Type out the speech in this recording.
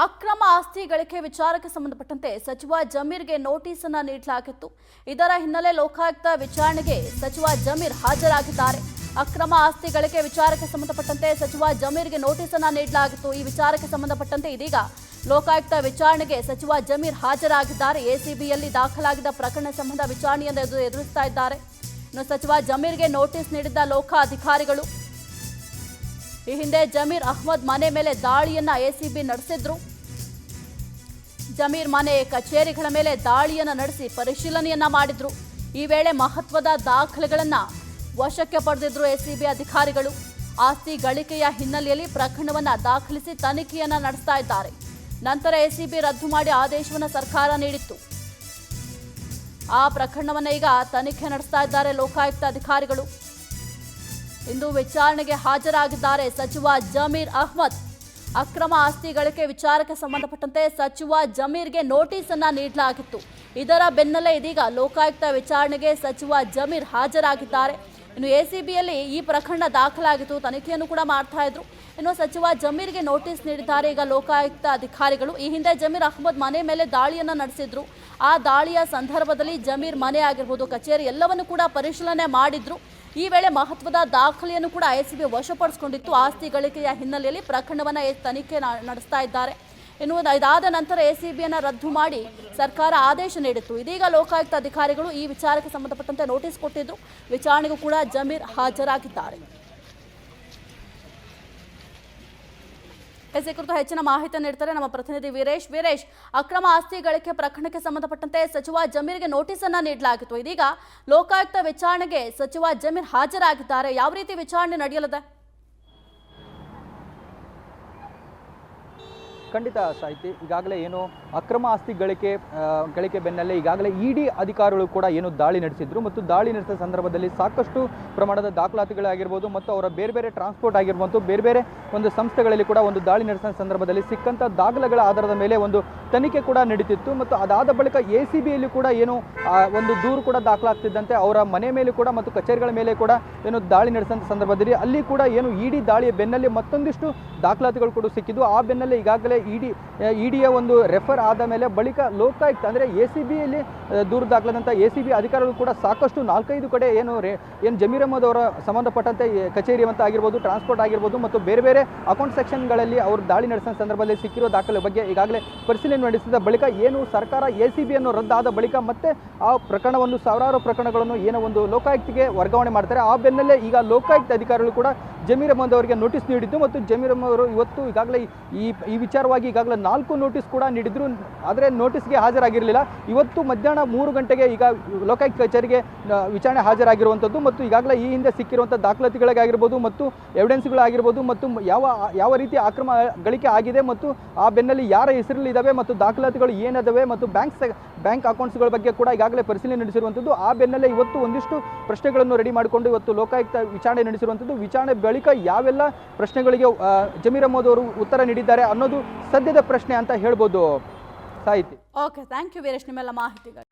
ಅಕ್ರಮ ಆಸ್ತಿ ಗಳಿಕೆ ವಿಚಾರಕ್ಕೆ ಸಂಬಂಧಪಟ್ಟಂತೆ ಸಚಿವ ಜಮೀರ್ಗೆ ನೋಟಿಸ್ ಅನ್ನು ನೀಡಲಾಗಿತ್ತು. ಇದರ ಹಿನ್ನೆಲೆ ಲೋಕಾಯುಕ್ತ ವಿಚಾರಣೆಗೆ ಸಚಿವ ಜಮೀರ್ ಹಾಜರಾಗಿದ್ದಾರೆ. ಅಕ್ರಮ ಆಸ್ತಿ ಗಳಿಕೆ ವಿಚಾರಕ್ಕೆ ಸಂಬಂಧಪಟ್ಟಂತೆ ಸಚಿವ ಜಮೀರ್ಗೆ ನೋಟಿಸ್ ಅನ್ನು ನೀಡಲಾಗಿತ್ತು. ಈ ವಿಚಾರಕ್ಕೆ ಸಂಬಂಧಪಟ್ಟಂತೆ ಇದೀಗ ಲೋಕಾಯುಕ್ತ ವಿಚಾರಣೆಗೆ ಸಚಿವ ಜಮೀರ್ ಹಾಜರಾಗಿದ್ದಾರೆ. ಎಸಿಬಿಯಲ್ಲಿ ದಾಖಲಾಗಿದ್ದ ಪ್ರಕರಣ ಸಂಬಂಧ ವಿಚಾರಣೆಯನ್ನು ಎದುರಿಸ್ತಾ ಇದ್ದಾರೆ. ಇನ್ನು ಸಚಿವ ಜಮೀರ್ಗೆ ನೋಟಿಸ್ ನೀಡಿದ್ದ ಲೋಕಾ ಅಧಿಕಾರಿಗಳು ಈ ಹಿಂದೆ ಜಮೀರ್ ಅಹ್ಮದ್ ಮನೆ ಮೇಲೆ ದಾಳಿಯನ್ನ ಎಸಿಬಿ ನಡೆಸಿದ್ರು. ಜಮೀರ್ ಮನೆ ಕಚೇರಿಗಳ ಮೇಲೆ ದಾಳಿಯನ್ನ ನಡೆಸಿ ಪರಿಶೀಲನೆಯನ್ನ ಮಾಡಿದ್ರು. ಈ ವೇಳೆ ಮಹತ್ವದ ದಾಖಲೆಗಳನ್ನ ವಶಕ್ಕೆ ಪಡೆದಿದ್ರು ಎಸಿಬಿ ಅಧಿಕಾರಿಗಳು. ಆಸ್ತಿ ಗಳಿಕೆಯ ಹಿನ್ನೆಲೆಯಲ್ಲಿ ಪ್ರಕರಣವನ್ನ ದಾಖಲಿಸಿ ತನಿಖೆಯನ್ನ ನಡೆಸ್ತಾ ಇದ್ದಾರೆ. ನಂತರ ಎಸಿಬಿ ರದ್ದು ಮಾಡಿ ಆದೇಶವನ್ನು ಸರ್ಕಾರ ನೀಡಿತ್ತು. ಆ ಪ್ರಕರಣವನ್ನ ಈಗ ತನಿಖೆ ನಡೆಸ್ತಾ ಇದ್ದಾರೆ ಲೋಕಾಯುಕ್ತ ಅಧಿಕಾರಿಗಳು. ಇಂದು ವಿಚಾರಣೆಗೆ ಹಾಜರಾಗಿದ್ದಾರೆ ಸಚಿವ ಜಮೀರ್ ಅಹ್ಮದ್. ಅಕ್ರಮ ಆಸ್ತಿ ಗಳಿಕೆ ವಿಚಾರಕ್ಕೆ ಸಂಬಂಧಪಟ್ಟಂತೆ ಸಚಿವ ಜಮೀರ್ಗೆ ನೋಟಿಸ್ ಅನ್ನ ನೀಡಲಾಗಿತ್ತು. ಇದರ ಬೆನ್ನಲ್ಲೇ ಇದೀಗ ಲೋಕಾಯುಕ್ತ ವಿಚಾರಣೆಗೆ ಸಚಿವ ಜಮೀರ್ ಹಾಜರಾಗಿದ್ದಾರೆ. ಇನ್ನು ಎಸಿಬಿಯಲ್ಲಿ ಈ ಪ್ರಕರಣ ದಾಖಲಾಗಿತ್ತು, ತನಿಖೆಯನ್ನು ಕೂಡ ಮಾಡ್ತಾ ಇದ್ರು. ಇನ್ನು ಸಚಿವ ಜಮೀರ್ಗೆ ನೋಟಿಸ್ ನೀಡಿದ್ದಾರೆ ಈಗ ಲೋಕಾಯುಕ್ತ ಅಧಿಕಾರಿಗಳು. ಈ ಹಿಂದೆ ಜಮೀರ್ ಅಹ್ಮದ್ ಮನೆ ಮೇಲೆ ದಾಳಿಯನ್ನ ನಡೆಸಿದ್ರು. ಆ ದಾಳಿಯ ಸಂದರ್ಭದಲ್ಲಿ ಜಮೀರ್ ಮನೆ ಆಗಿರ್ಬೋದು, ಕಚೇರಿ ಎಲ್ಲವನ್ನು ಕೂಡ ಪರಿಶೀಲನೆ ಮಾಡಿದ್ರು. ಈ ವೇಳೆ ಮಹತ್ವದ ದಾಖಲೆಯನ್ನು ಕೂಡ ಎಸಿಬಿ ವಶಪಡಿಸಿಕೊಂಡಿತ್ತು. ಆಸ್ತಿ ಗಳಿಕೆಯ ಹಿನ್ನೆಲೆಯಲ್ಲಿ ಪ್ರಕರಣವನ್ನು ತನಿಖೆ ನಡೆಸ್ತಾ ಇದ್ದಾರೆ. ಇನ್ನು ಇದಾದ ನಂತರ ಎಸಿಬಿಯನ್ನು ರದ್ದು ಮಾಡಿ ಸರ್ಕಾರ ಆದೇಶ ನೀಡಿತ್ತು. ಇದೀಗ ಲೋಕಾಯುಕ್ತ ಅಧಿಕಾರಿಗಳು ಈ ವಿಚಾರಕ್ಕೆ ಸಂಬಂಧಪಟ್ಟಂತೆ ನೋಟಿಸ್ ಕೊಟ್ಟಿದ್ರು. ವಿಚಾರಣೆಗೂ ಕೂಡ ಜಮೀರ್ ಹಾಜರಾಗಿದ್ದಾರೆ. ಈ ಕುರಿತು ಹೆಚ್ಚಿನ ಮಾಹಿತಿ ನೀಡ್ತಾರೆ ನಮ್ಮ ಪ್ರತಿನಿಧಿ ವೀರೇಶ್. ಅಕ್ರಮ ಆಸ್ತಿ ಗಳಿಕೆ ಪ್ರಕರಣಕ್ಕೆ ಸಂಬಂಧಪಟ್ಟಂತೆ ಸಚಿವ ಜಮೀರ್ಗೆ ನೋಟಿಸ್ ಅನ್ನ ನೀಡಲಾಗಿತ್ತು. ಇದೀಗ ಲೋಕಾಯುಕ್ತ ವಿಚಾರಣೆಗೆ ಸಚಿವ ಜಮೀರ್ ಹಾಜರಾಗಿದ್ದಾರೆ. ಯಾವ ರೀತಿ ವಿಚಾರಣೆ ನಡೆಯಲಿದೆ? ಖಂಡಿತ ಸಾಹಿತಿ, ಈಗಾಗಲೇ ಏನು ಅಕ್ರಮ ಆಸ್ತಿ ಗಳಿಕೆ ಬೆನ್ನಲ್ಲೇ ಈಗಾಗಲೇ ಇಡಿ ಅಧಿಕಾರಿಗಳು ಕೂಡ ಏನು ದಾಳಿ ನಡೆಸಿದ್ರು ಮತ್ತು ದಾಳಿ ನಡೆಸಿದ ಸಂದರ್ಭದಲ್ಲಿ ಸಾಕಷ್ಟು ಪ್ರಮಾಣದ ದಾಖಲಾತಿಗಳಾಗಿರ್ಬೋದು ಮತ್ತು ಅವರ ಬೇರೆ ಬೇರೆ ಟ್ರಾನ್ಸ್ಪೋರ್ಟ್ ಆಗಿರ್ಬೋದು, ಬೇರೆ ಬೇರೆ ಒಂದು ಸಂಸ್ಥೆಗಳಲ್ಲಿ ಕೂಡ ಒಂದು ದಾಳಿ ನಡೆಸಿದ ಸಂದರ್ಭದಲ್ಲಿ ಸಿಕ್ಕಂಥ ದಾಖಲೆಗಳ ಆಧಾರದ ಮೇಲೆ ಒಂದು ತನಿಖೆ ಕೂಡ ನಡೀತಿತ್ತು. ಮತ್ತು ಅದಾದ ಬಳಿಕ ಎಸಿಬಿಯಲ್ಲಿ ಕೂಡ ಏನು ಒಂದು ದೂರು ಕೂಡ ದಾಖಲಾಗ್ತಿದ್ದಂತೆ ಅವರ ಮನೆ ಮೇಲೆ ಕೂಡ ಮತ್ತು ಕಚೇರಿಗಳ ಮೇಲೆ ಕೂಡ ಏನು ದಾಳಿ ನಡೆಸಿದ ಸಂದರ್ಭದಲ್ಲಿ ಅಲ್ಲಿ ಕೂಡ ಏನು ಇಡಿ ದಾಳಿಯ ಬೆನ್ನಲ್ಲೇ ಮತ್ತೊಂದಿಷ್ಟು ದಾಖಲಾತಿಗಳು ಕೂಡ ಸಿಕ್ಕಿದ್ದು. ಆ ಬೆನ್ನಲ್ಲೇ ಈಗಾಗಲೇ ಇಡಿಯ ಒಂದು ರೆಫರ್ ಆದ ಮೇಲೆ ಬಳಿಕ ಲೋಕಾಯುಕ್ತ ಅಂದರೆ ಎಸಿಬಿಯಲ್ಲಿ ದೂರು ದಾಖಲಾದಂಥ ಎಸಿಬಿ ಅಧಿಕಾರಿಗಳು ಕೂಡ ಸಾಕಷ್ಟು 4-5 ಕಡೆ ಏನು ಜಮೀರ್ ಅಹ್ಮದ್ ಅವರ ಸಂಬಂಧಪಟ್ಟಂತೆ ಕಚೇರಿ ಅಂತ ಆಗಿರ್ಬೋದು, ಟ್ರಾನ್ಸ್ಪೋರ್ಟ್ ಆಗಿರ್ಬೋದು ಮತ್ತು ಬೇರೆ ಬೇರೆ ಅಕೌಂಟ್ ಸೆಕ್ಷನ್ಗಳಲ್ಲಿ ಅವರು ದಾಳಿ ನಡೆಸಿದ ಸಂದರ್ಭದಲ್ಲಿ ಸಿಕ್ಕಿರೋ ದಾಖಲೆ ಬಗ್ಗೆ ಈಗಾಗಲೇ ಪರಿಶೀಲನೆ ನಡೆಸಿದ ಬಳಿಕ ಏನು ಸರ್ಕಾರ ಎಸಿಬಿಯನ್ನು ರದ್ದಾದ ಬಳಿಕ ಮತ್ತೆ ಆ ಪ್ರಕರಣವನ್ನು ಸಾವಿರಾರು ಪ್ರಕರಣಗಳನ್ನು ಏನೋ ಒಂದು ಲೋಕಾಯುಕ್ತಿಗೆ ವರ್ಗಾವಣೆ ಮಾಡ್ತಾರೆ. ಆ ಬೆನ್ನಲ್ಲೇ ಈಗ ಲೋಕಾಯುಕ್ತ ಅಧಿಕಾರಿಗಳು ಕೂಡ ಜಮೀರ್ ಅಹ್ಮದ್ ಅವರಿಗೆ ನೋಟಿಸ್ ನೀಡಿದ್ದು ಮತ್ತು ಜಮೀರ್ ಅಹ್ಮದ್ ಅವರು ಇವತ್ತು ಈಗಾಗಲೇ ಈ ವಿಚಾರವಾಗಿ ಈಗಾಗಲೇ 4 ನೋಟಿಸ್ ಕೂಡ ನೀಡಿದ್ರು. ಆದರೆ ನೋಟಿಸ್ಗೆ ಹಾಜರಾಗಿರಲಿಲ್ಲ. ಇವತ್ತು ಮಧ್ಯಾಹ್ನ 3 ಗಂಟೆಗೆ ಈಗ ಲೋಕಾಯುಕ್ತ ಕಚೇರಿಗೆ ವಿಚಾರಣೆ ಹಾಜರಾಗಿರುವಂಥದ್ದು ಮತ್ತು ಈಗಾಗಲೇ ಈ ಹಿಂದೆ ಸಿಕ್ಕಿರುವಂಥ ದಾಖಲಾತಿಗಳಿಗಾಗಿರ್ಬೋದು ಮತ್ತು ಎವಿಡೆನ್ಸ್ಗಳಾಗಿರ್ಬೋದು ಮತ್ತು ಯಾವ ರೀತಿ ಅಕ್ರಮ ಗಳಿಕೆ ಆಗಿದೆ ಮತ್ತು ಆ ಬೆನ್ನಲ್ಲಿ ಯಾರ ಹೆಸರಲ್ಲಿ ಇದ್ದಾವೆ ಮತ್ತು ದಾಖಲಾತಿಗಳು ಏನಿದಾವೆ ಮತ್ತು ಬ್ಯಾಂಕ್ ಅಕೌಂಟ್ಸ್ಗಳ ಬಗ್ಗೆ ಕೂಡ ಈಗಾಗಲೇ ಪರಿಶೀಲನೆ ನಡೆಸಿರುವಂಥದ್ದು. ಆ ಬೆನ್ನಲ್ಲೇ ಇವತ್ತು ಒಂದಿಷ್ಟು ಪ್ರಶ್ನೆಗಳನ್ನು ರೆಡಿ ಮಾಡಿಕೊಂಡು ಇವತ್ತು ಲೋಕಾಯುಕ್ತ ವಿಚಾರಣೆ ನಡೆಸಿರುವಂಥದ್ದು. ವಿಚಾರಣೆ ಬಳಿಕ ಯಾವೆಲ್ಲ ಪ್ರಶ್ನೆಗಳಿಗೆ ಜಮೀರ್ ಅಹ್ಮದ್ ಅವರು ಉತ್ತರ ನೀಡಿದ್ದಾರೆ ಅನ್ನೋದು ಸದ್ಯದ ಪ್ರಶ್ನೆ ಅಂತ ಹೇಳ್ಬೋದು ಸಾಹಿತಿ. ಓಕೆ, ಥ್ಯಾಂಕ್ ಯು ವೀರೇಶ್ ನಿಮ್ಮೆಲ್ಲ ಮಾಹಿತಿಗಳು.